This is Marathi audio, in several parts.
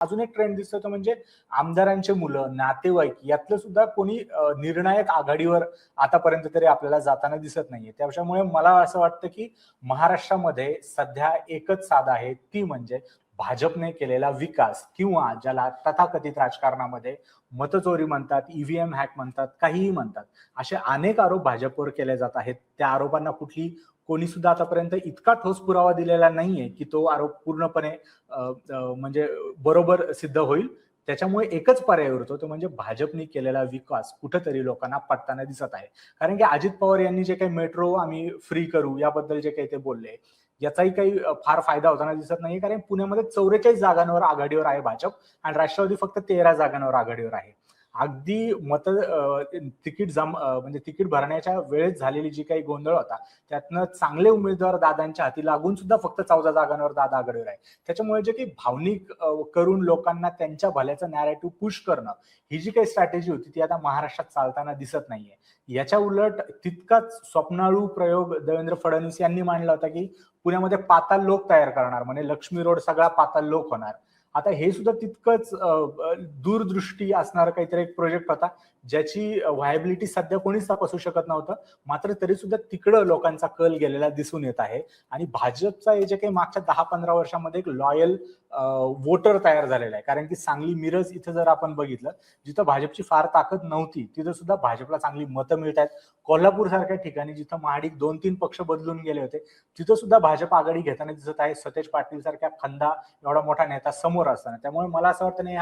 अजून एक ट्रेंड दिसतो तो म्हणजे आमदारांचे मुलं, नातेवाईक यातलं सुद्धा कोणी निर्णायक आघाडीवर आतापर्यंत तरी आपल्याला जाताना दिसत नाहीये. त्याच्यामुळे मला असं वाटतं की महाराष्ट्रामध्ये सध्या एकच साध आहे, ती म्हणजे भाजपने केलेला विकास किंवा ज्याला तथाकथित राजकारणामध्ये मतचोरी म्हणतात, ईव्हीएम हॅक म्हणतात, काहीही म्हणतात. असे अनेक आरोप भाजपवर केले जात आहेत. त्या आरोपांना कोणी सुद्धा आतापर्यंत इतका ठोस पुरावा दिलेला नाहीये की तो आरोप पूर्णपणे म्हणजे बरोबर सिद्ध होईल. त्याच्यामुळे एकच पर्याय उरतो तो म्हणजे भाजपने केलेला विकास कुठेतरी लोकांना पटताना दिसत आहे. कारण की अजित पवार यांनी जे काही मेट्रो आम्ही फ्री करू याबद्दल जे काही ते बोलले, याचाही काही फार फायदा होताना दिसत नाही. कारण पुण्यामध्ये 44 जागांवर आघाडीवर आहे भाजप आणि राष्ट्रवादी फक्त 13 जागांवर आघाडीवर आहे. अगदी म्हणजे तिकीट भरण्याच्या वेळेस झालेली जी काही गोंधळ होता, त्यातनं चांगले उमेदवार दादांच्या हाती लागून सुद्धा फक्त 14 जागांवर दादा आघाडीवर आहे. त्याच्यामुळे जे काही भावनिक करून लोकांना त्यांच्या भल्याचा नॅरेटिव्ह पुश करणं, ही जी काही स्ट्रॅटेजी होती ती आता महाराष्ट्रात चालताना दिसत नाहीये. याच्या उलट तितकाच स्वप्नाळू प्रयोग देवेंद्र फडणवीस यांनी मांडला होता की पुण्यामध्ये पाताल लोक तयार करणार, म्हणजे लक्ष्मी रोड सगळा पाताल लोक होणार. आता हे सुद्धा तितकंच दूरदृष्टी असणारा काहीतरी एक प्रोजेक्ट होता, ज्याची व्हायबिलिटी सध्या कोणीच तपासू शकत नव्हतं. मात्र तरी सुद्धा तिकडं लोकांचा कल गेलेला दिसून येत आहे आणि भाजपचा हे जे काही मागच्या 10-15 वर्षामध्ये एक लॉयल वोटर तयार झालेला आहे. कारण की सांगली मिरज इथं जर आपण बघितलं, जिथं भाजपची फार ताकद नव्हती तिथं सुद्धा भाजपला चांगली मतं मिळत आहेत. कोल्हापूर सारख्या ठिकाणी जिथं महाडिक 2-3 पक्ष बदलून गेले होते, तिथं सुद्धा भाजप आघाडी घेताना दिसत आहे. सतेज पाटील सारख्या खंदा एवढा मोठा नेता समोर असताना. त्यामुळे मला असं वाटतं नाही,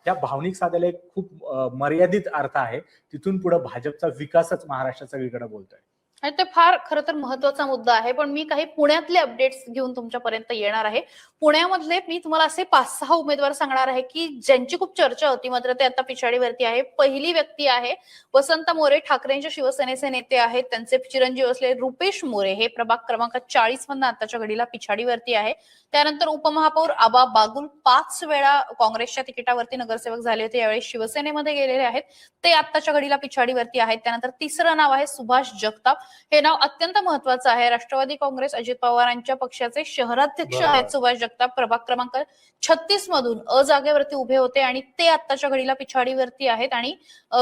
या भावनिक साध्याला एक खूप मर्यादित अर्थ आहे. तिथून पुढे भाजपचा विकासच महाराष्ट्राचा सगळीकडे बोलतोय. आणि ते फार खरं तर महत्वाचा मुद्दा आहे. पण मी काही पुण्यातले अपडेट्स घेऊन तुमच्यापर्यंत येणार आहे. पुण्यामधले मी तुम्हाला असे 5-6 उमेदवार सांगणार आहे की ज्यांची खूप चर्चा होती, मात्र ते आता पिछाडीवरती आहे. पहिली व्यक्ती आहे वसंत मोरे, ठाकरेंच्या शिवसेनेचे नेते आहेत. त्यांचे चिरंजीव असलेले रुपेश मोरे हे प्रभाग क्रमांक 40 मधून आताच्या घडीला पिछाडीवरती आहे. त्यानंतर उपमहापौर आबा बागुल 5 वेळा काँग्रेसच्या तिकिटावरती नगरसेवक झाले होते, यावेळी शिवसेनेमध्ये गेलेले आहेत. ते आताच्या घडीला पिछाडीवरती आहेत. त्यानंतर तिसरं नाव आहे सुभाष जगताप. हे नाव अत्यंत महत्वाचं आहे. राष्ट्रवादी काँग्रेस अजित पवारांच्या पक्षाचे शहराध्यक्ष आहेत सुभाष जगताप. प्रभाग क्रमांक 36 मधून अ जागेवरती उभे होते आणि ते आताच्या घडीला पिछाडीवरती आहेत. आणि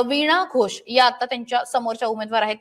वीणा घोष या आता त्यांच्या समोरच्या उमेदवार आहेत.